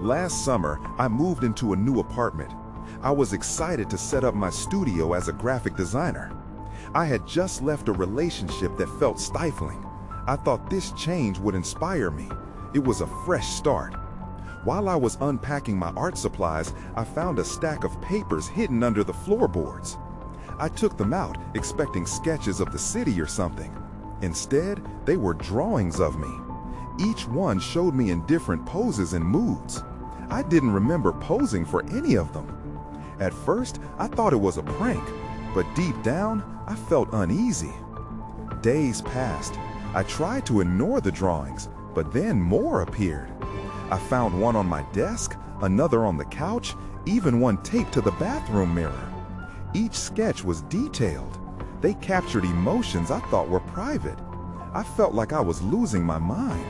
Last summer, I moved into a new apartment. I was excited to set up my studio as a graphic designer. I had just left a relationship that felt stifling. I thought this change would inspire me. It was a fresh start. While I was unpacking my art supplies, I found a stack of papers hidden under the floorboards. I took them out, expecting sketches of the city or something. Instead, they were drawings of me. Each one showed me in different poses and moods. I didn't remember posing for any of them. At first, I thought it was a prank, but deep down, I felt uneasy. Days passed. I tried to ignore the drawings, but then more appeared. I found one on my desk, another on the couch, even one taped to the bathroom mirror. Each sketch was detailed. They captured emotions I thought were private. I felt like I was losing my mind.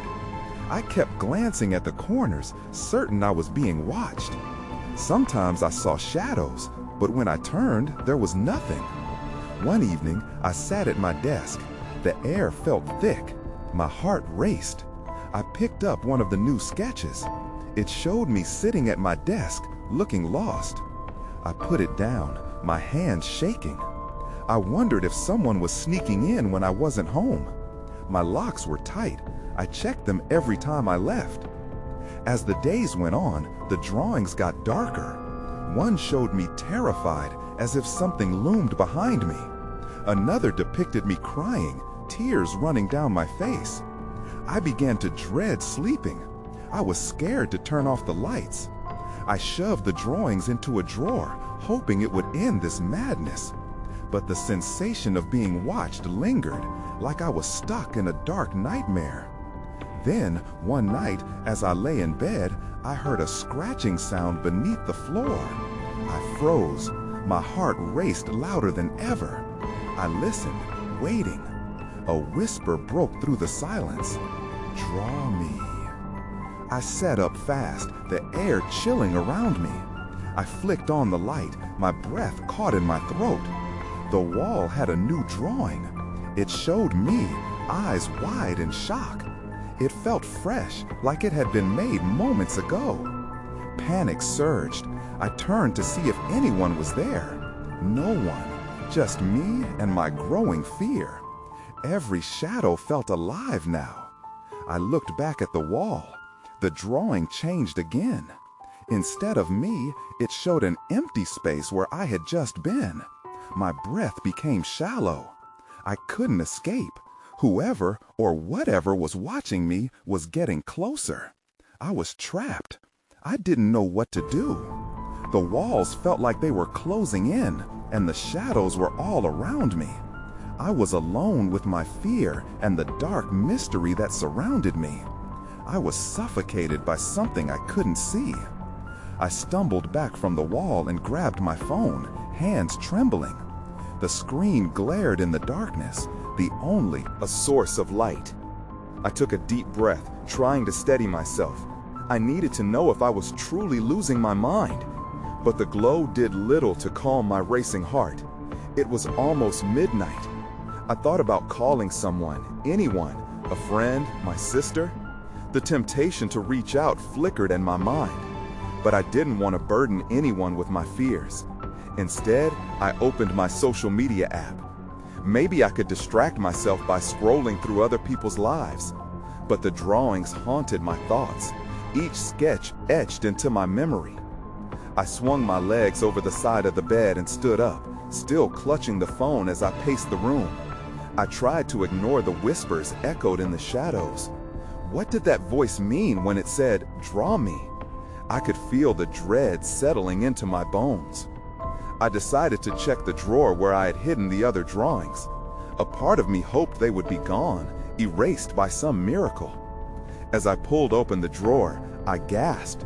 I kept glancing at the corners, certain I was being watched. Sometimes I saw shadows, but when I turned, there was nothing. One evening, I sat at my desk. The air felt thick. My heart raced. I picked up one of the new sketches. It showed me sitting at my desk, looking lost. I put it down, my hands shaking. I wondered if someone was sneaking in when I wasn't home. My locks were tight. I checked them every time I left. As the days went on, the drawings got darker. One showed me terrified, as if something loomed behind me. Another depicted me crying, tears running down my face. I began to dread sleeping. I was scared to turn off the lights. I shoved the drawings into a drawer, hoping it would end this madness. But the sensation of being watched lingered, like I was stuck in a dark nightmare. Then, one night, as I lay in bed, I heard a scratching sound beneath the floor. I froze. My heart raced louder than ever. I listened, waiting. A whisper broke through the silence. "Draw me." I sat up fast, the air chilling around me. I flicked on the light, my breath caught in my throat. The wall had a new drawing. It showed me, eyes wide in shock. It felt fresh, like it had been made moments ago. Panic surged. I turned to see if anyone was there. No one, just me and my growing fear. Every shadow felt alive now. I looked back at the wall. The drawing changed again. Instead of me, it showed an empty space where I had just been. My breath became shallow. I couldn't escape. Whoever or whatever was watching me was getting closer. I was trapped. I didn't know what to do. The walls felt like they were closing in, and the shadows were all around me. I was alone with my fear and the dark mystery that surrounded me. I was suffocated by something I couldn't see. I stumbled back from the wall and grabbed my phone, hands trembling. The screen glared in the darkness, the only a source of light. I took a deep breath, trying to steady myself. I needed to know if I was truly losing my mind. But the glow did little to calm my racing heart. It was almost midnight. I thought about calling someone, anyone, a friend, my sister. The temptation to reach out flickered in my mind, but I didn't want to burden anyone with my fears. Instead, I opened my social media app. Maybe I could distract myself by scrolling through other people's lives. But the drawings haunted my thoughts, each sketch etched into my memory. I swung my legs over the side of the bed and stood up, still clutching the phone as I paced the room. I tried to ignore the whispers echoed in the shadows. What did that voice mean when it said, "Draw me"? I could feel the dread settling into my bones. I decided to check the drawer where I had hidden the other drawings. A part of me hoped they would be gone, erased by some miracle. As I pulled open the drawer, I gasped.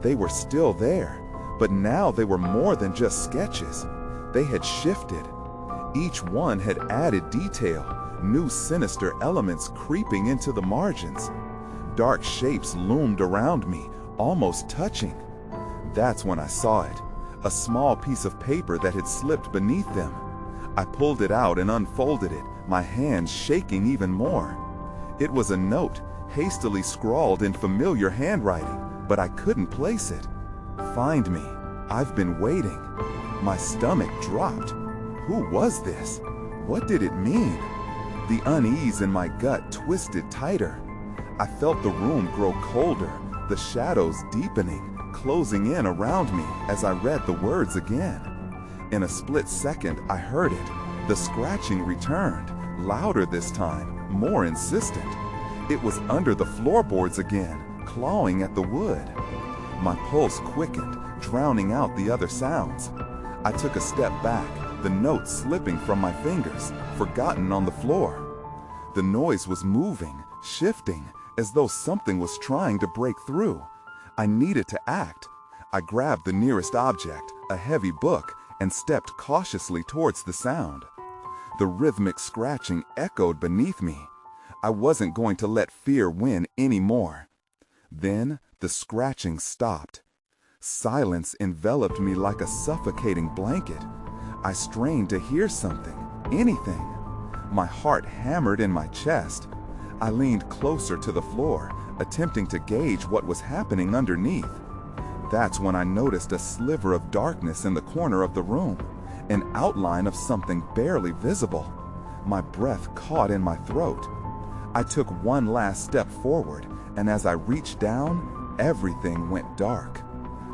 They were still there, but now they were more than just sketches. They had shifted. Each one had added detail, new sinister elements creeping into the margins. Dark shapes loomed around me, almost touching. That's when I saw it. A small piece of paper that had slipped beneath them. I pulled it out and unfolded it, my hands shaking even more. It was a note, hastily scrawled in familiar handwriting, but I couldn't place it. Find me. I've been waiting. My stomach dropped. Who was this? What did it mean? The unease in my gut twisted tighter. I felt the room grow colder, the shadows deepening, closing in around me as I read the words again. In a split second, I heard it. The scratching returned, louder this time, more insistent. It was under the floorboards again, clawing at the wood. My pulse quickened, drowning out the other sounds. I took a step back, the note slipping from my fingers, forgotten on the floor. The noise was moving, shifting, as though something was trying to break through. I needed to act. I grabbed the nearest object, a heavy book, and stepped cautiously towards the sound. The rhythmic scratching echoed beneath me. I wasn't going to let fear win anymore. Then the scratching stopped. Silence enveloped me like a suffocating blanket. I strained to hear something, anything. My heart hammered in my chest. I leaned closer to the floor, attempting to gauge what was happening underneath. That's when I noticed a sliver of darkness in the corner of the room, an outline of something barely visible. My breath caught in my throat. I took one last step forward, and as I reached down, everything went dark.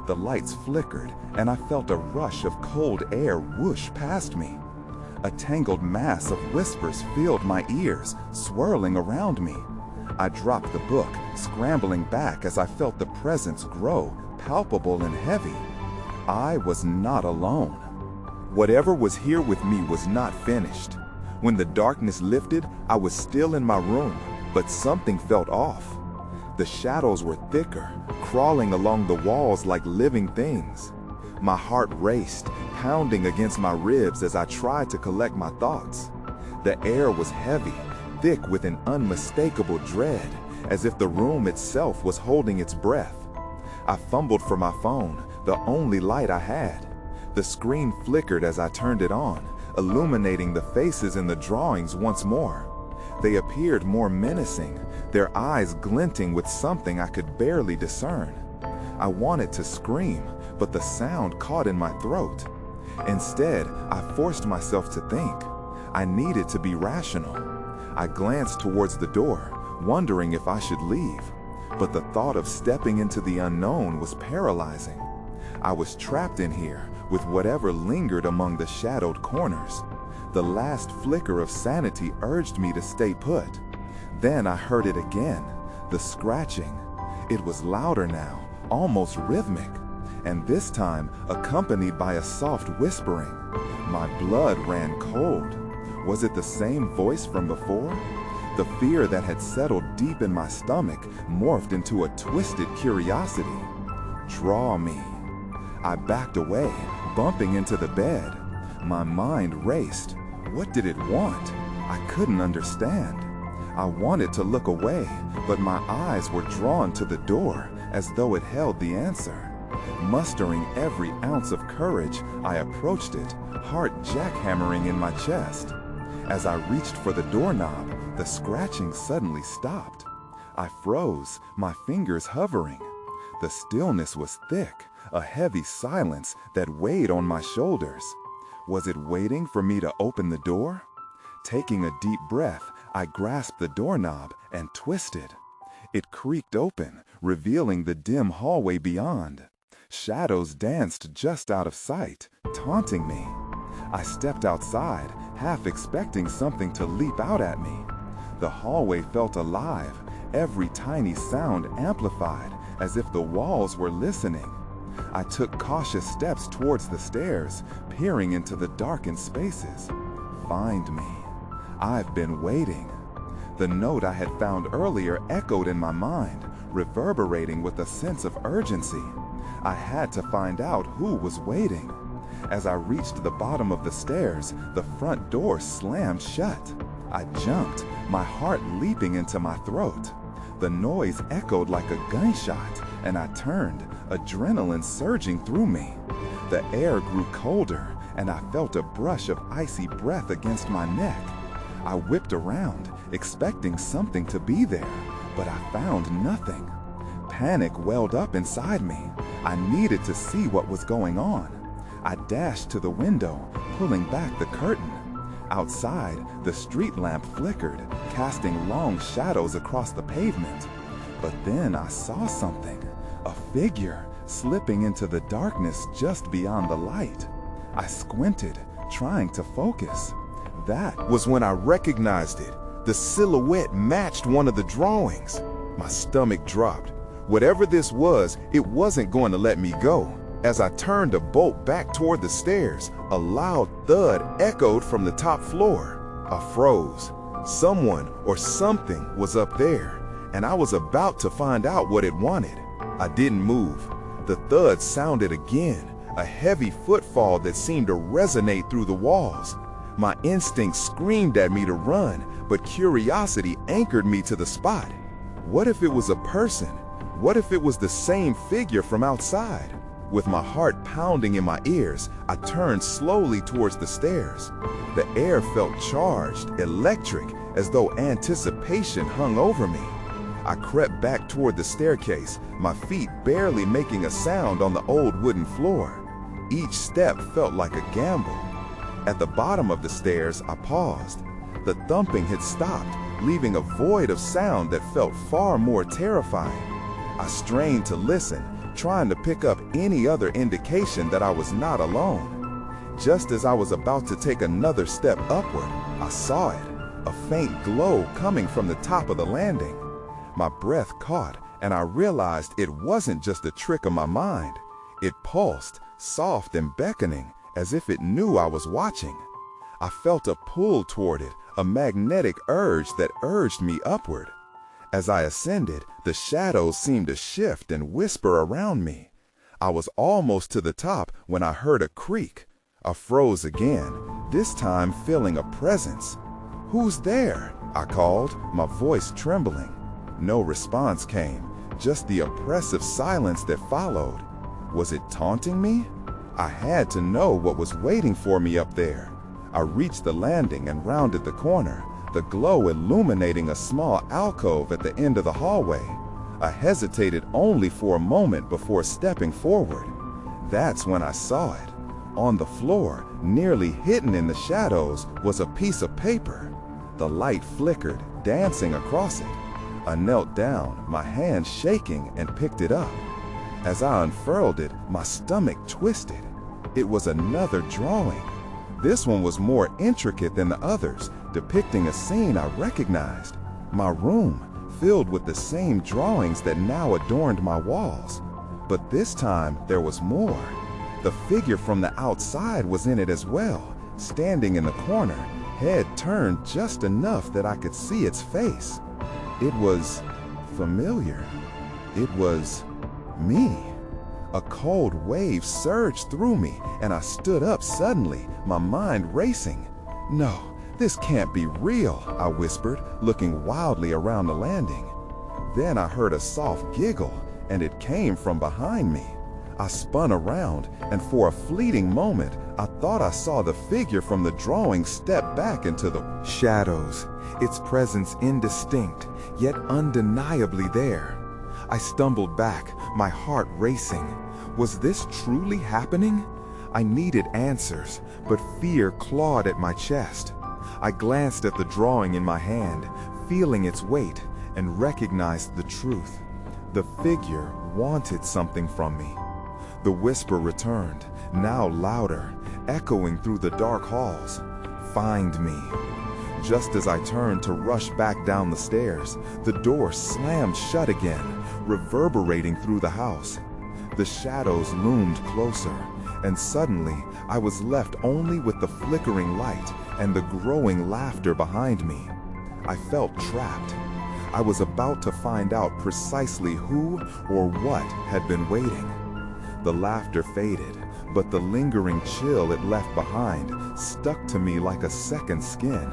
The lights flickered, and I felt a rush of cold air whoosh past me. A tangled mass of whispers filled my ears, swirling around me. I dropped the book, scrambling back as I felt the presence grow, palpable and heavy. I was not alone. Whatever was here with me was not finished. When the darkness lifted, I was still in my room, but something felt off. The shadows were thicker, crawling along the walls like living things. My heart raced, pounding against my ribs as I tried to collect my thoughts. The air was heavy, thick with an unmistakable dread, as if the room itself was holding its breath. I fumbled for my phone, the only light I had. The screen flickered as I turned it on, illuminating the faces in the drawings once more. They appeared more menacing, their eyes glinting with something I could barely discern. I wanted to scream, but the sound caught in my throat. Instead, I forced myself to think. I needed to be rational. I glanced towards the door, wondering if I should leave, but the thought of stepping into the unknown was paralyzing. I was trapped in here with whatever lingered among the shadowed corners. The last flicker of sanity urged me to stay put. Then I heard it again, the scratching. It was louder now, almost rhythmic, and this time accompanied by a soft whispering. My blood ran cold. Was it the same voice from before? The fear that had settled deep in my stomach morphed into a twisted curiosity. Draw me. I backed away, bumping into the bed. My mind raced. What did it want? I couldn't understand. I wanted to look away, but my eyes were drawn to the door as though it held the answer. Mustering every ounce of courage, I approached it, heart jackhammering in my chest. As I reached for the doorknob, the scratching suddenly stopped. I froze, my fingers hovering. The stillness was thick, a heavy silence that weighed on my shoulders. Was it waiting for me to open the door? Taking a deep breath, I grasped the doorknob and twisted. It creaked open, revealing the dim hallway beyond. Shadows danced just out of sight, taunting me. I stepped outside, half expecting something to leap out at me. The hallway felt alive, every tiny sound amplified, as if the walls were listening. I took cautious steps towards the stairs, peering into the darkened spaces. Find me. I've been waiting. The note I had found earlier echoed in my mind, reverberating with a sense of urgency. I had to find out who was waiting. As I reached the bottom of the stairs, the front door slammed shut. I jumped, my heart leaping into my throat. The noise echoed like a gunshot, and I turned, adrenaline surging through me. The air grew colder, and I felt a brush of icy breath against my neck. I whipped around, expecting something to be there, but I found nothing. Panic welled up inside me. I needed to see what was going on. I dashed to the window, pulling back the curtain. Outside, the street lamp flickered, casting long shadows across the pavement. But then I saw something, a figure slipping into the darkness just beyond the light. I squinted, trying to focus. That was when I recognized it. The silhouette matched one of the drawings. My stomach dropped. Whatever this was, it wasn't going to let me go. As I turned to bolt back toward the stairs, a loud thud echoed from the top floor. I froze. Someone or something was up there, and I was about to find out what it wanted. I didn't move. The thud sounded again, a heavy footfall that seemed to resonate through the walls. My instinct screamed at me to run, but curiosity anchored me to the spot. What if it was a person? What if it was the same figure from outside? With my heart pounding in my ears, I turned slowly towards the stairs. The air felt charged, electric, as though anticipation hung over me. I crept back toward the staircase, my feet barely making a sound on the old wooden floor. Each step felt like a gamble. At the bottom of the stairs, I paused. The thumping had stopped, leaving a void of sound that felt far more terrifying. I strained to listen, trying to pick up any other indication that I was not alone. Just as I was about to take another step upward, I saw it, a faint glow coming from the top of the landing. My breath caught, and I realized it wasn't just a trick of my mind. It pulsed, soft and beckoning, as if it knew I was watching. I felt a pull toward it, a magnetic urge that urged me upward. As I ascended, the shadows seemed to shift and whisper around me. I was almost to the top when I heard a creak. I froze again, this time feeling a presence. "Who's there?" I called, my voice trembling. No response came, just the oppressive silence that followed. Was it taunting me? I had to know what was waiting for me up there. I reached the landing and rounded the corner, the glow illuminating a small alcove at the end of the hallway. I hesitated only for a moment before stepping forward. That's when I saw it. On the floor, nearly hidden in the shadows, was a piece of paper. The light flickered, dancing across it. I knelt down, my hand shaking, and picked it up. As I unfurled it, my stomach twisted. It was another drawing. This one was more intricate than the others, depicting a scene I recognized. My room, filled with the same drawings that now adorned my walls. But this time, there was more. The figure from the outside was in it as well, standing in the corner, head turned just enough that I could see its face. It was familiar. It was me. A cold wave surged through me, and I stood up suddenly, my mind racing. "No, this can't be real," I whispered, looking wildly around the landing. Then I heard a soft giggle, and it came from behind me. I spun around, and for a fleeting moment, I thought I saw the figure from the drawing step back into the shadows, its presence indistinct, yet undeniably there. I stumbled back, my heart racing. Was this truly happening? I needed answers, but fear clawed at my chest. I glanced at the drawing in my hand, feeling its weight, and recognized the truth. The figure wanted something from me. The whisper returned, now louder, echoing through the dark halls. "Find me." Just as I turned to rush back down the stairs, the door slammed shut again, reverberating through the house. The shadows loomed closer, and suddenly I was left only with the flickering light and the growing laughter behind me. I felt trapped. I was about to find out precisely who or what had been waiting. The laughter faded, but the lingering chill it left behind stuck to me like a second skin.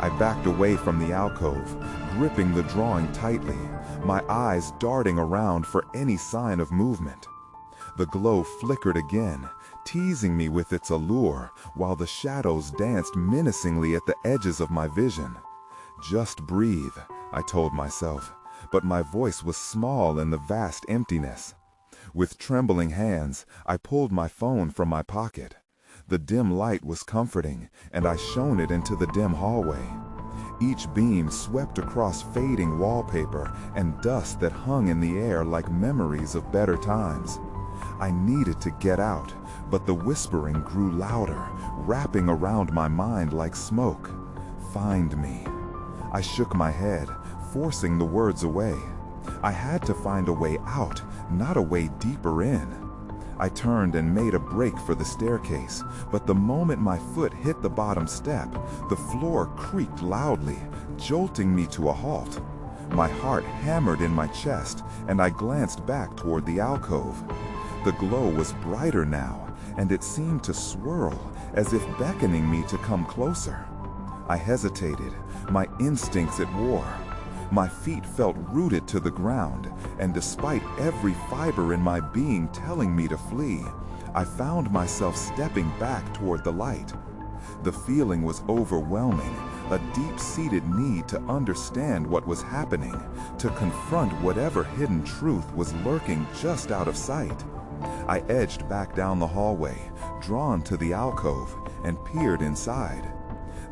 I backed away from the alcove, gripping the drawing tightly, my eyes darting around for any sign of movement. The glow flickered again, teasing me with its allure, while the shadows danced menacingly at the edges of my vision. "Just breathe," I told myself, but my voice was small in the vast emptiness. With trembling hands, I pulled my phone from my pocket. The dim light was comforting, and I shone it into the dim hallway. Each beam swept across fading wallpaper and dust that hung in the air like memories of better times. I needed to get out, but the whispering grew louder, wrapping around my mind like smoke. Find me. I shook my head, forcing the words away. I had to find a way out, not a way deeper in. I turned and made a break for the staircase, but the moment my foot hit the bottom step, the floor creaked loudly, jolting me to a halt. My heart hammered in my chest, and I glanced back toward the alcove. The glow was brighter now, and it seemed to swirl, as if beckoning me to come closer. I hesitated, my instincts at war. My feet felt rooted to the ground, and despite every fiber in my being telling me to flee, I found myself stepping back toward the light. The feeling was overwhelming, a deep-seated need to understand what was happening, to confront whatever hidden truth was lurking just out of sight. I edged back down the hallway, drawn to the alcove, and peered inside.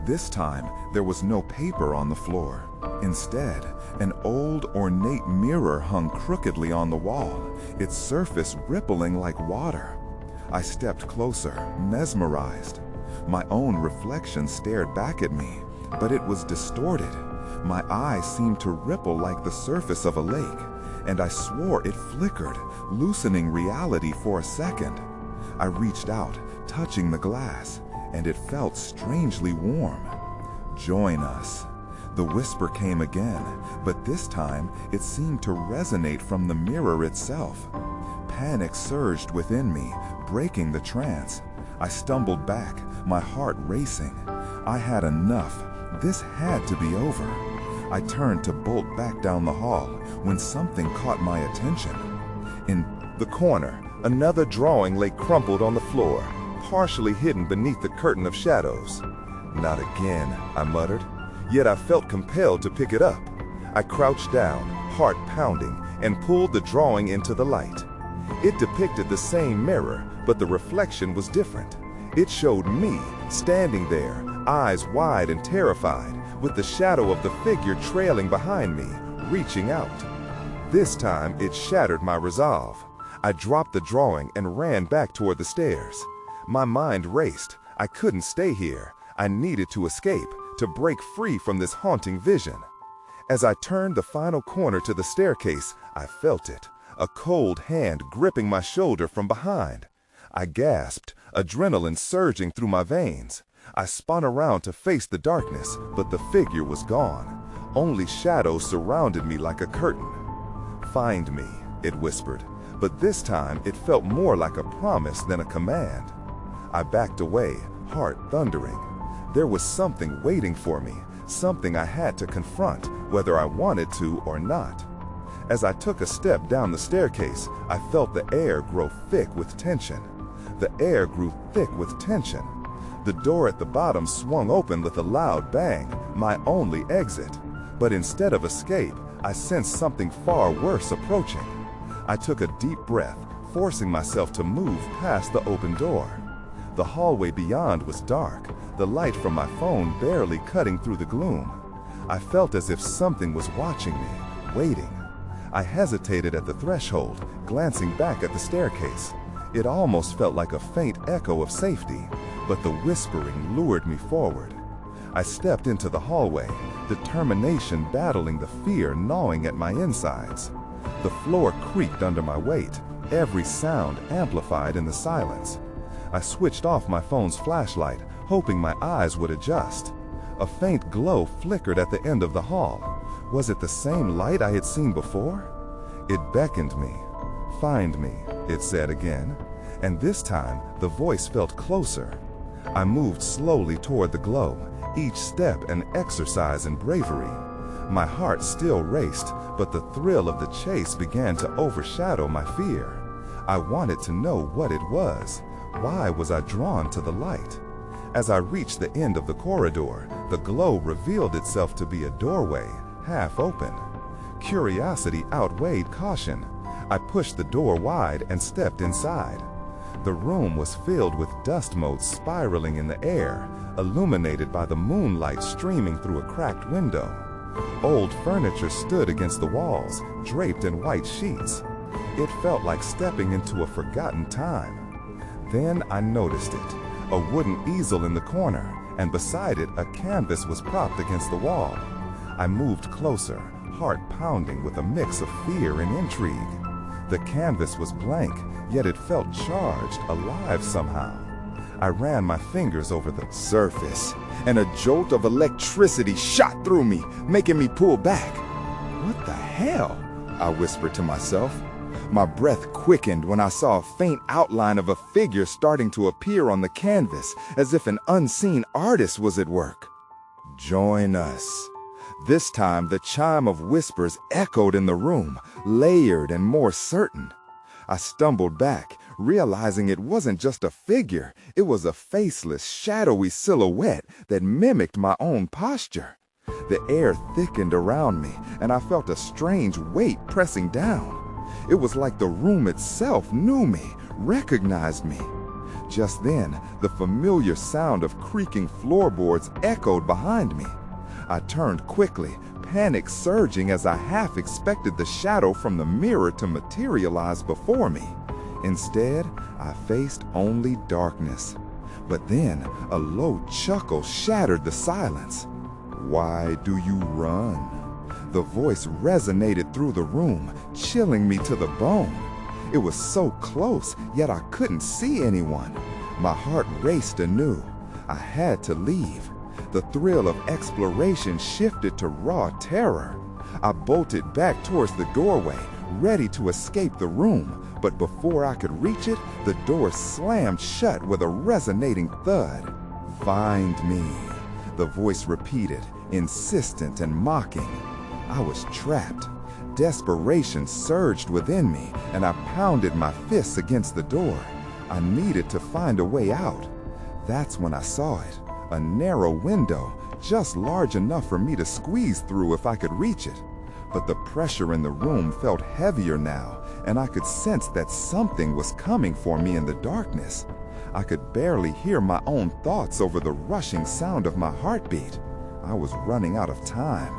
This time, there was no paper on the floor. Instead, an old, ornate mirror hung crookedly on the wall, its surface rippling like water. I stepped closer, mesmerized. My own reflection stared back at me, but it was distorted. My eyes seemed to ripple like the surface of a lake, and I swore it flickered, loosening reality for a second. I reached out, touching the glass, and it felt strangely warm. Join us. The whisper came again, but this time it seemed to resonate from the mirror itself. Panic surged within me, breaking the trance. I stumbled back, my heart racing. I had enough. This had to be over. I turned to bolt back down the hall when something caught my attention. In the corner, another drawing lay crumpled on the floor, partially hidden beneath the curtain of shadows. "Not again," I muttered, yet I felt compelled to pick it up. I crouched down, heart pounding, and pulled the drawing into the light. It depicted the same mirror, but the reflection was different. It showed me, standing there, eyes wide and terrified, with the shadow of the figure trailing behind me, reaching out. This time, it shattered my resolve. I dropped the drawing and ran back toward the stairs. My mind raced. I couldn't stay here. I needed to escape, to break free from this haunting vision. As I turned the final corner to the staircase, I felt it, a cold hand gripping my shoulder from behind. I gasped, adrenaline surging through my veins. I spun around to face the darkness, but the figure was gone. Only shadows surrounded me like a curtain. "Find me," it whispered, but this time it felt more like a promise than a command. I backed away, heart thundering. There was something waiting for me, something I had to confront, whether I wanted to or not. As I took a step down the staircase, I felt the air grow thick with tension. The air grew thick with tension. The door at the bottom swung open with a loud bang, my only exit. But instead of escape, I sensed something far worse approaching. I took a deep breath, forcing myself to move past the open door. The hallway beyond was dark, the light from my phone barely cutting through the gloom. I felt as if something was watching me, waiting. I hesitated at the threshold, glancing back at the staircase. It almost felt like a faint echo of safety, but the whispering lured me forward. I stepped into the hallway, determination battling the fear gnawing at my insides. The floor creaked under my weight, every sound amplified in the silence. I switched off my phone's flashlight, hoping my eyes would adjust. A faint glow flickered at the end of the hall. Was it the same light I had seen before? It beckoned me. "Find me," it said again, and this time the voice felt closer. I moved slowly toward the glow, each step an exercise in bravery. My heart still raced, but the thrill of the chase began to overshadow my fear. I wanted to know what it was. Why was I drawn to the light? As I reached the end of the corridor, the glow revealed itself to be a doorway, half open. Curiosity outweighed caution. I pushed the door wide and stepped inside. The room was filled with dust motes spiraling in the air, illuminated by the moonlight streaming through a cracked window. Old furniture stood against the walls, draped in white sheets. It felt like stepping into a forgotten time. Then I noticed it, a wooden easel in the corner, and beside it a canvas was propped against the wall. I moved closer, heart pounding with a mix of fear and intrigue. The canvas was blank, yet it felt charged, alive somehow. I ran my fingers over the surface, and a jolt of electricity shot through me, making me pull back. "What the hell?" I whispered to myself. My breath quickened when I saw a faint outline of a figure starting to appear on the canvas, as if an unseen artist was at work. "Join us." This time, the chime of whispers echoed in the room, layered and more certain. I stumbled back, realizing it wasn't just a figure, it was a faceless, shadowy silhouette that mimicked my own posture. The air thickened around me, and I felt a strange weight pressing down. It was like the room itself knew me, recognized me. Just then, the familiar sound of creaking floorboards echoed behind me. I turned quickly, panic surging as I half expected the shadow from the mirror to materialize before me. Instead, I faced only darkness. But then, a low chuckle shattered the silence. "Why do you run?" The voice resonated through the room, chilling me to the bone. It was so close, yet I couldn't see anyone. My heart raced anew. I had to leave. The thrill of exploration shifted to raw terror. I bolted back towards the doorway, ready to escape the room, but before I could reach it, the door slammed shut with a resonating thud. "Find me," the voice repeated, insistent and mocking. I was trapped. Desperation surged within me, and I pounded my fists against the door. I needed to find a way out. That's when I saw it. A narrow window, just large enough for me to squeeze through if I could reach it. But the pressure in the room felt heavier now, and I could sense that something was coming for me in the darkness. I could barely hear my own thoughts over the rushing sound of my heartbeat. I was running out of time.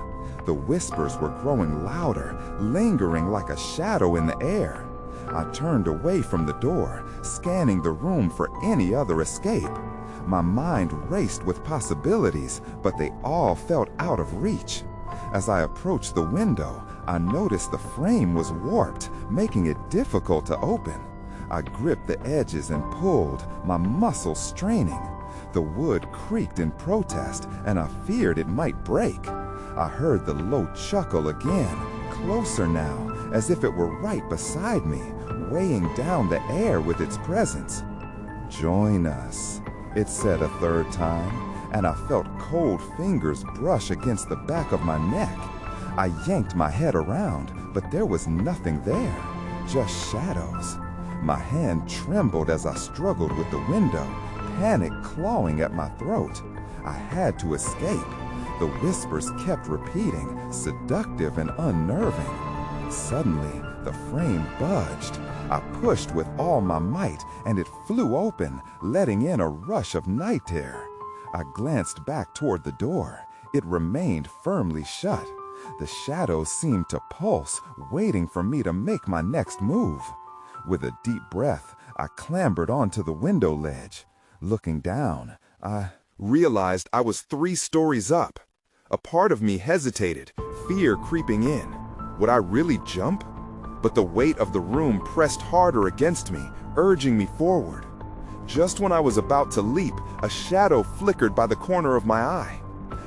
The whispers were growing louder, lingering like a shadow in the air. I turned away from the door, scanning the room for any other escape. My mind raced with possibilities, but they all felt out of reach. As I approached the window, I noticed the frame was warped, making it difficult to open. I gripped the edges and pulled, my muscles straining. The wood creaked in protest, and I feared it might break. I heard the low chuckle again, closer now, as if it were right beside me, weighing down the air with its presence. "Join us," it said a third time, and I felt cold fingers brush against the back of my neck. I yanked my head around, but there was nothing there, just shadows. My hand trembled as I struggled with the window, panic clawing at my throat. I had to escape. The whispers kept repeating, seductive and unnerving. Suddenly, the frame budged. I pushed with all my might, and it flew open, letting in a rush of night air. I glanced back toward the door. It remained firmly shut. The shadows seemed to pulse, waiting for me to make my next move. With a deep breath, I clambered onto the window ledge. Looking down, I realized I was 3 stories up. A part of me hesitated, fear creeping in. Would I really jump? But the weight of the room pressed harder against me, urging me forward. Just when I was about to leap, a shadow flickered by the corner of my eye.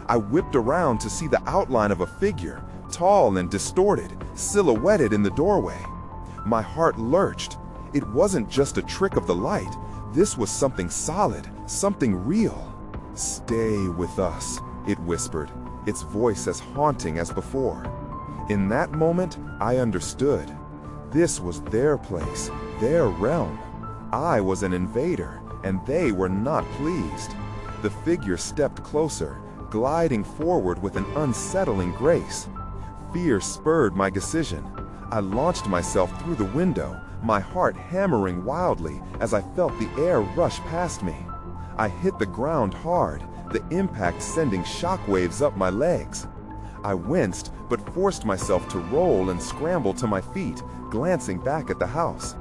I whipped around to see the outline of a figure, tall and distorted, silhouetted in the doorway. My heart lurched. It wasn't just a trick of the light. This was something solid, something real. "Stay with us," it whispered, its voice as haunting as before. In that moment, I understood. This was their place, their realm. I was an invader, and they were not pleased. The figure stepped closer, gliding forward with an unsettling grace. Fear spurred my decision. I launched myself through the window, my heart hammering wildly as I felt the air rush past me. I hit the ground hard, the impact sending shockwaves up my legs. I winced, but forced myself to roll and scramble to my feet, glancing back at the house.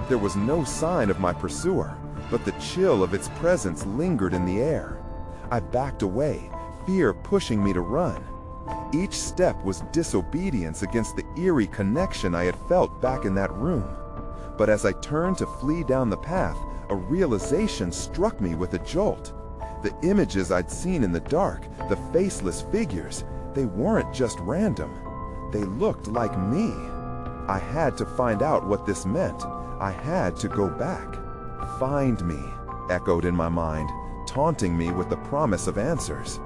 There was no sign of my pursuer, but the chill of its presence lingered in the air. I backed away, fear pushing me to run. Each step was disobedience against the eerie connection I had felt back in that room. But as I turned to flee down the path, a realization struck me with a jolt. The images I'd seen in the dark, the faceless figures, they weren't just random. They looked like me. I had to find out what this meant. I had to go back. "Find me," echoed in my mind, taunting me with the promise of answers.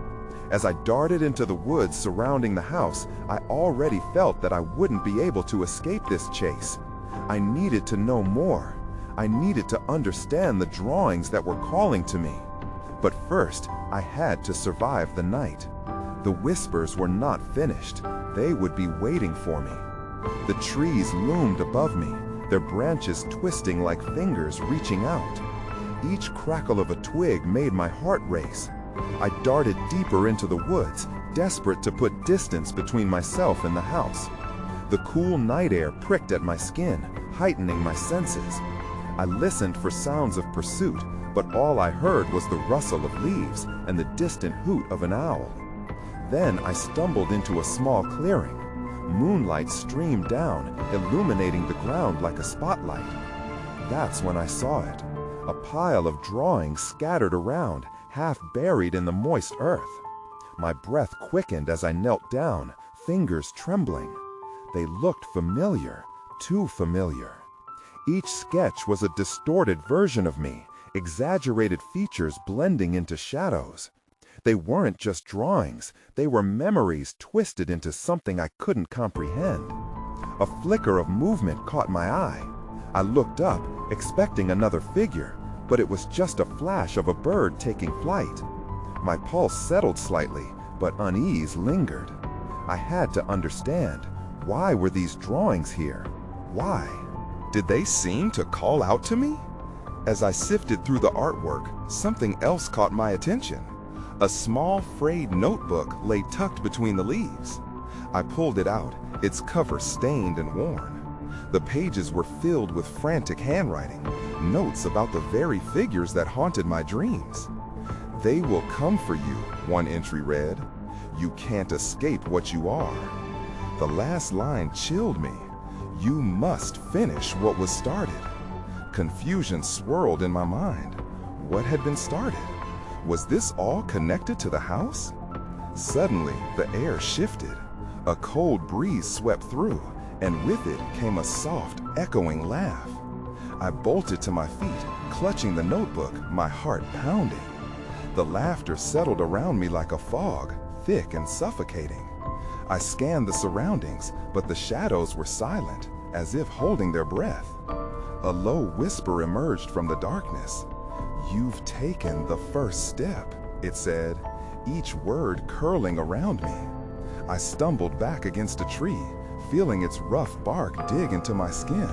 As I darted into the woods surrounding the house, I already felt that I wouldn't be able to escape this chase. I needed to know more. I needed to understand the drawings that were calling to me. But first, I had to survive the night. The whispers were not finished. They would be waiting for me. The trees loomed above me, their branches twisting like fingers reaching out. Each crackle of a twig made my heart race. I darted deeper into the woods, desperate to put distance between myself and the house. The cool night air pricked at my skin, heightening my senses. I listened for sounds of pursuit, but all I heard was the rustle of leaves and the distant hoot of an owl. Then I stumbled into a small clearing. Moonlight streamed down, illuminating the ground like a spotlight. That's when I saw it. A pile of drawings scattered around, half buried in the moist earth. My breath quickened as I knelt down, fingers trembling. They looked familiar, too familiar. Each sketch was a distorted version of me, exaggerated features blending into shadows. They weren't just drawings, they were memories twisted into something I couldn't comprehend. A flicker of movement caught my eye. I looked up, expecting another figure, but it was just a flash of a bird taking flight. My pulse settled slightly, but unease lingered. I had to understand. Why were these drawings here? Why? Did they seem to call out to me? As I sifted through the artwork, something else caught my attention. A small frayed notebook lay tucked between the leaves. I pulled it out, its cover stained and worn. The pages were filled with frantic handwriting, notes about the very figures that haunted my dreams. "They will come for you," one entry read. "You can't escape what you are." The last line chilled me. You must finish what was started. Confusion swirled in my mind. What had been started? Was this all connected to the house? Suddenly, the air shifted. A cold breeze swept through, and with it came a soft, echoing laugh. I bolted to my feet, clutching the notebook, my heart pounding. The laughter settled around me like a fog, thick and suffocating. I scanned the surroundings, but the shadows were silent, as if holding their breath. A low whisper emerged from the darkness. "You've taken the first step," it said, each word curling around me. I stumbled back against a tree, feeling its rough bark dig into my skin.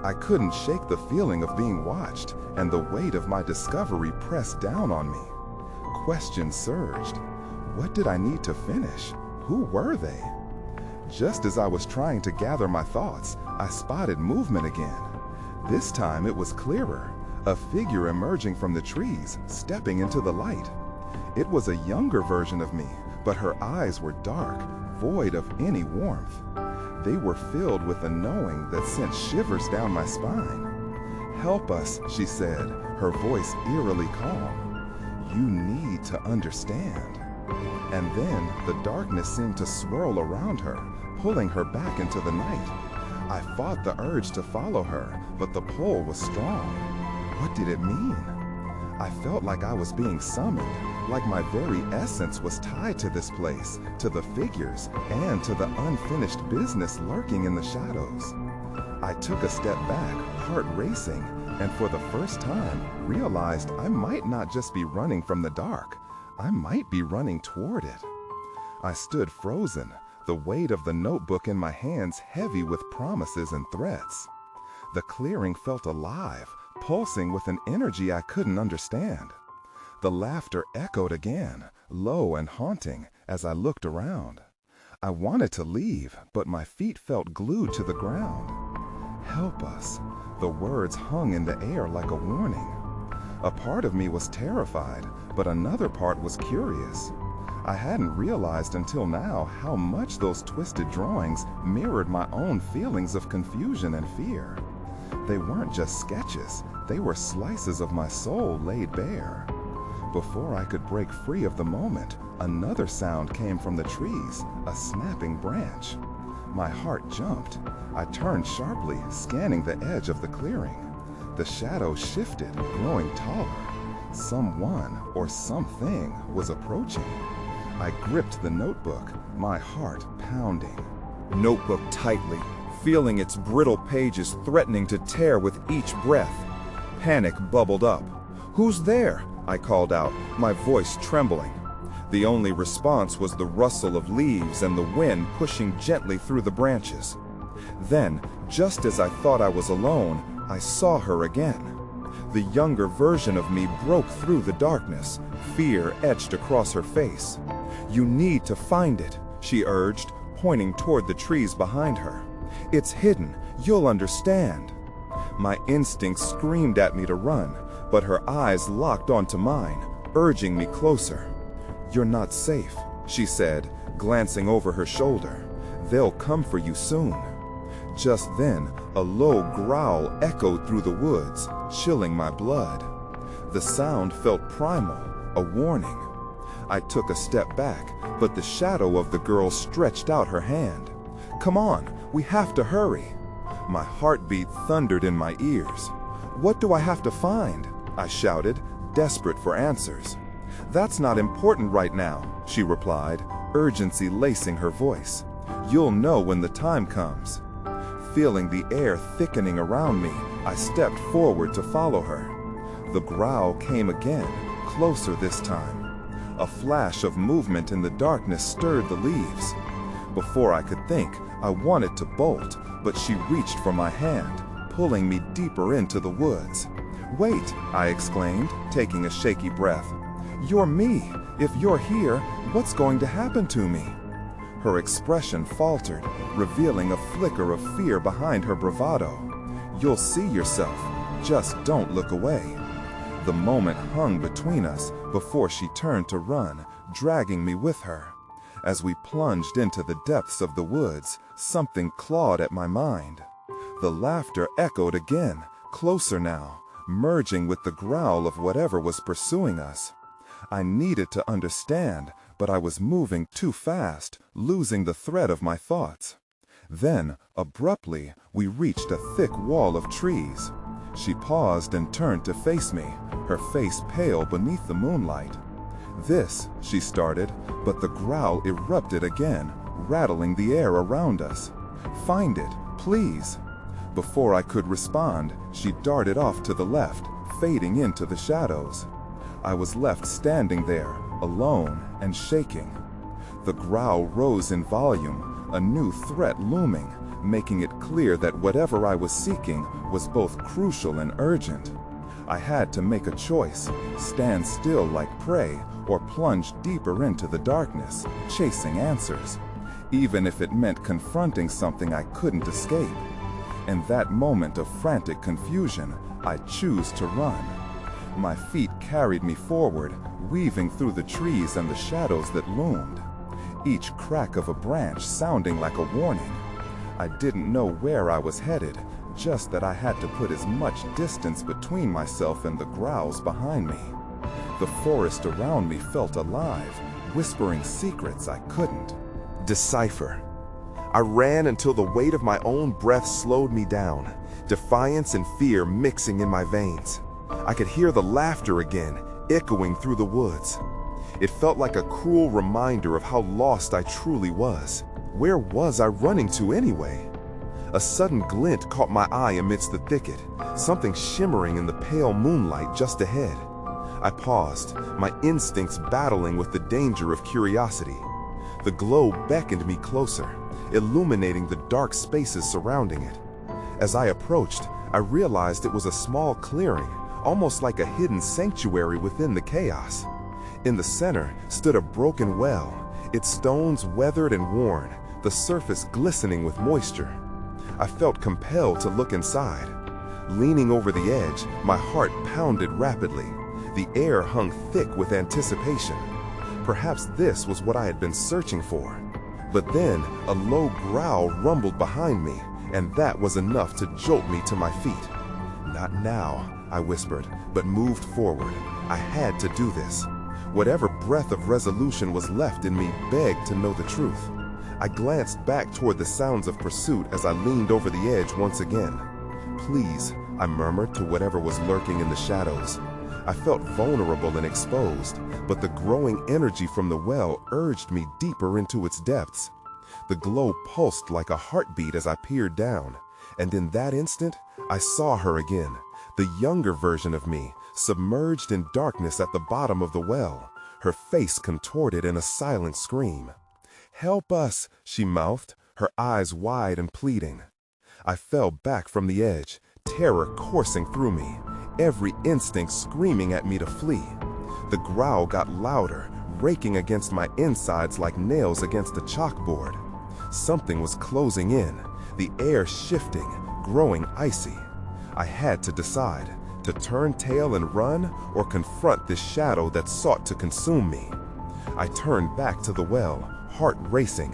I couldn't shake the feeling of being watched, and the weight of my discovery pressed down on me. Questions surged. What did I need to finish? Who were they? Just as I was trying to gather my thoughts, I spotted movement again. This time it was clearer, a figure emerging from the trees, stepping into the light. It was a younger version of me, but her eyes were dark, void of any warmth. They were filled with a knowing that sent shivers down my spine. "Help us," she said, her voice eerily calm. "You need to understand." And then the darkness seemed to swirl around her, pulling her back into the night. I fought the urge to follow her, but the pull was strong. What did it mean? I felt like I was being summoned, like my very essence was tied to this place, to the figures, and to the unfinished business lurking in the shadows. I took a step back, heart racing, and for the first time realized I might not just be running from the dark, I might be running toward it. I stood frozen, the weight of the notebook in my hands heavy with promises and threats. The clearing felt alive, pulsing with an energy I couldn't understand. The laughter echoed again, low and haunting, as I looked around. I wanted to leave, but my feet felt glued to the ground. "Help us." The words hung in the air like a warning. A part of me was terrified, but another part was curious. I hadn't realized until now how much those twisted drawings mirrored my own feelings of confusion and fear. They weren't just sketches, they were slices of my soul laid bare. Before I could break free of the moment, another sound came from the trees, a snapping branch. My heart jumped. I turned sharply, scanning the edge of the clearing. The shadow shifted, growing taller. Someone or something was approaching. I gripped the notebook, my heart pounding. Notebook tightly, feeling its brittle pages threatening to tear with each breath. Panic bubbled up. "Who's there?" I called out, my voice trembling. The only response was the rustle of leaves and the wind pushing gently through the branches. Then, just as I thought I was alone, I saw her again. The younger version of me broke through the darkness, fear etched across her face. "You need to find it," she urged, pointing toward the trees behind her. "It's hidden. You'll understand." My instincts screamed at me to run, but her eyes locked onto mine, urging me closer. "You're not safe," she said, glancing over her shoulder. "They'll come for you soon." Just then, a low growl echoed through the woods, chilling my blood. The sound felt primal, a warning. I took a step back, but the shadow of the girl stretched out her hand. "Come on, we have to hurry." My heartbeat thundered in my ears. "What do I have to find?" I shouted, desperate for answers. "That's not important right now," she replied, urgency lacing her voice. "You'll know when the time comes." Feeling the air thickening around me, I stepped forward to follow her. The growl came again, closer this time. A flash of movement in the darkness stirred the leaves. Before I could think, I wanted to bolt, but she reached for my hand, pulling me deeper into the woods. "Wait," I exclaimed, taking a shaky breath. "You're me. If you're here, what's going to happen to me?" Her expression faltered, revealing a flicker of fear behind her bravado. "You'll see yourself. Just don't look away." The moment hung between us before she turned to run, dragging me with her. As we plunged into the depths of the woods, something clawed at my mind. The laughter echoed again, closer now, merging with the growl of whatever was pursuing us. I needed to understand, but I was moving too fast, losing the thread of my thoughts. Then, abruptly, we reached a thick wall of trees. She paused and turned to face me, her face pale beneath the moonlight. "This," she started, but the growl erupted again, rattling the air around us. "Find it, please." Before I could respond, she darted off to the left, fading into the shadows. I was left standing there, alone and shaking. The growl rose in volume, a new threat looming, making it clear that whatever I was seeking was both crucial and urgent. I had to make a choice, stand still like prey, or plunge deeper into the darkness, chasing answers, even if it meant confronting something I couldn't escape. In that moment of frantic confusion, I chose to run. My feet carried me forward, weaving through the trees and the shadows that loomed, each crack of a branch sounding like a warning. I didn't know where I was headed, just that I had to put as much distance between myself and the growls behind me. The forest around me felt alive, whispering secrets I couldn't decipher. I ran until the weight of my own breath slowed me down, defiance and fear mixing in my veins. I could hear the laughter again, echoing through the woods. It felt like a cruel reminder of how lost I truly was. Where was I running to anyway? A sudden glint caught my eye amidst the thicket, something shimmering in the pale moonlight just ahead. I paused, my instincts battling with the danger of curiosity. The glow beckoned me closer, illuminating the dark spaces surrounding it. As I approached, I realized it was a small clearing, almost like a hidden sanctuary within the chaos. In the center stood a broken well, its stones weathered and worn, the surface glistening with moisture. I felt compelled to look inside. Leaning over the edge, my heart pounded rapidly. The air hung thick with anticipation. Perhaps this was what I had been searching for. But then a low growl rumbled behind me, and that was enough to jolt me to my feet. "Not now," I whispered, but moved forward. I had to do this. Whatever breath of resolution was left in me begged to know the truth. I glanced back toward the sounds of pursuit as I leaned over the edge once again. "Please," I murmured to whatever was lurking in the shadows. I felt vulnerable and exposed, but the growing energy from the well urged me deeper into its depths. The glow pulsed like a heartbeat as I peered down, and in that instant, I saw her again, the younger version of me, submerged in darkness at the bottom of the well, her face contorted in a silent scream. "Help us," she mouthed, her eyes wide and pleading. I fell back from the edge, terror coursing through me, every instinct screaming at me to flee. The growl got louder, raking against my insides like nails against a chalkboard. Something was closing in, the air shifting, growing icy. I had to decide, to turn tail and run or confront this shadow that sought to consume me. I turned back to the well, heart racing.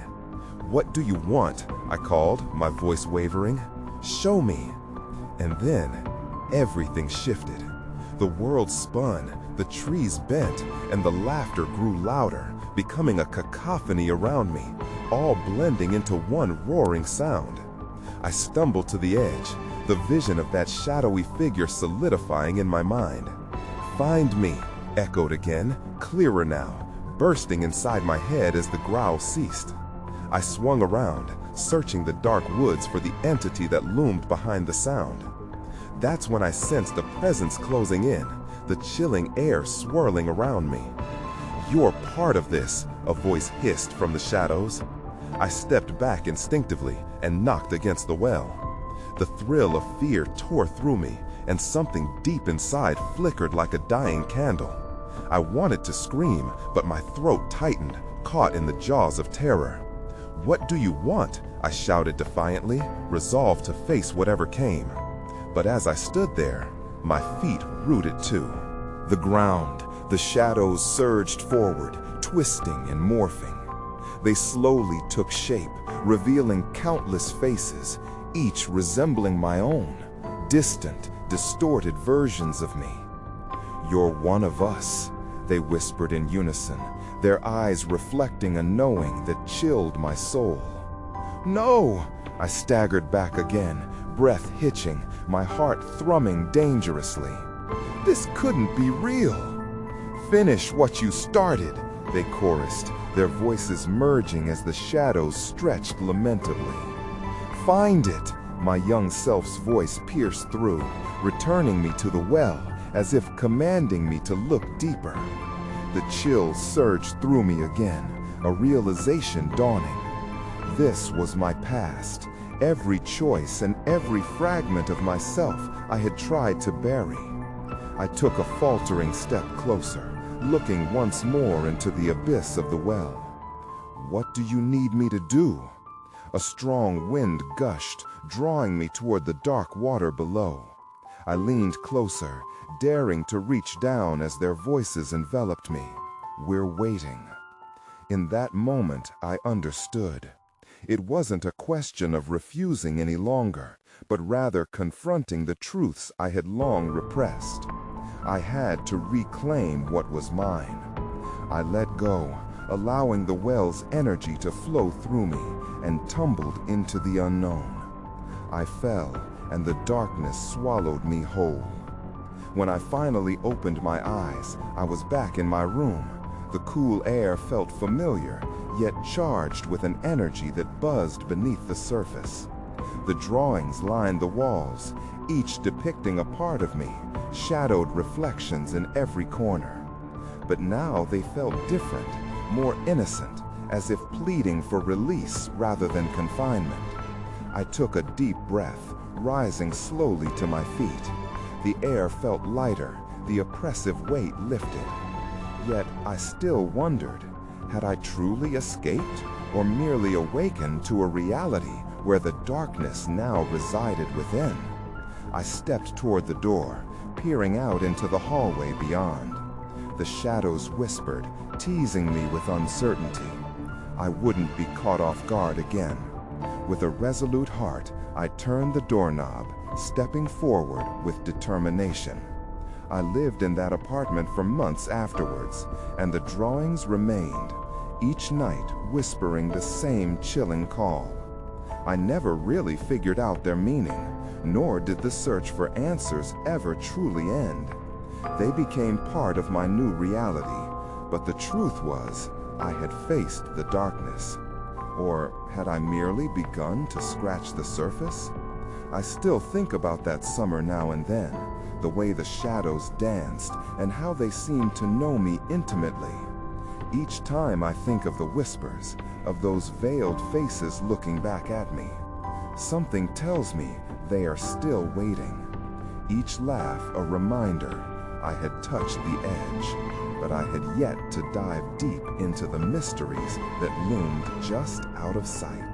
"What do you want?" I called, my voice wavering. "Show me." And then, everything shifted. The world spun, the trees bent, and the laughter grew louder, becoming a cacophony around me, all blending into one roaring sound. I stumbled to the edge, the vision of that shadowy figure solidifying in my mind. "Find me," echoed again, clearer now, bursting inside my head as the growl ceased. I swung around, searching the dark woods for the entity that loomed behind the sound. That's when I sensed a presence closing in, the chilling air swirling around me. "You're part of this," a voice hissed from the shadows. I stepped back instinctively and knocked against the well. The thrill of fear tore through me, and something deep inside flickered like a dying candle. I wanted to scream, but my throat tightened, caught in the jaws of terror. "What do you want?" I shouted defiantly, resolved to face whatever came. But as I stood there, my feet rooted too. The ground, the shadows surged forward, twisting and morphing. They slowly took shape, revealing countless faces, each resembling my own, distant, distorted versions of me. "You're one of us," they whispered in unison, their eyes reflecting a knowing that chilled my soul. "No!" I staggered back again, breath hitching, my heart thrumming dangerously. "This couldn't be real." "Finish what you started," they chorused, their voices merging as the shadows stretched lamentably. "Find it," my young self's voice pierced through, returning me to the well, as if commanding me to look deeper. The chills surged through me again, a realization dawning. This was my past, every choice and every fragment of myself I had tried to bury. I took a faltering step closer, looking once more into the abyss of the well. "What do you need me to do?" A strong wind gushed, drawing me toward the dark water below. I leaned closer, daring to reach down as their voices enveloped me. "We're waiting." In that moment, I understood. It wasn't a question of refusing any longer, but rather confronting the truths I had long repressed. I had to reclaim what was mine. I let go, allowing the well's energy to flow through me, and tumbled into the unknown. I fell, and the darkness swallowed me whole. When I finally opened my eyes, I was back in my room. The cool air felt familiar, yet charged with an energy that buzzed beneath the surface. The drawings lined the walls, each depicting a part of me, shadowed reflections in every corner. But now they felt different, more innocent, as if pleading for release rather than confinement. I took a deep breath, rising slowly to my feet. The air felt lighter, the oppressive weight lifted. Yet I still wondered, had I truly escaped, or merely awakened to a reality where the darkness now resided within? I stepped toward the door, peering out into the hallway beyond. The shadows whispered, teasing me with uncertainty. I wouldn't be caught off guard again. With a resolute heart, I turned the doorknob, stepping forward with determination. I lived in that apartment for months afterwards, and the drawings remained, each night whispering the same chilling call. I never really figured out their meaning, nor did the search for answers ever truly end. They became part of my new reality, but the truth was, I had faced the darkness. Or had I merely begun to scratch the surface? I still think about that summer now and then, the way the shadows danced and how they seemed to know me intimately. Each time I think of the whispers, of those veiled faces looking back at me, something tells me they are still waiting. Each laugh a reminder I had touched the edge, but I had yet to dive deep into the mysteries that loomed just out of sight.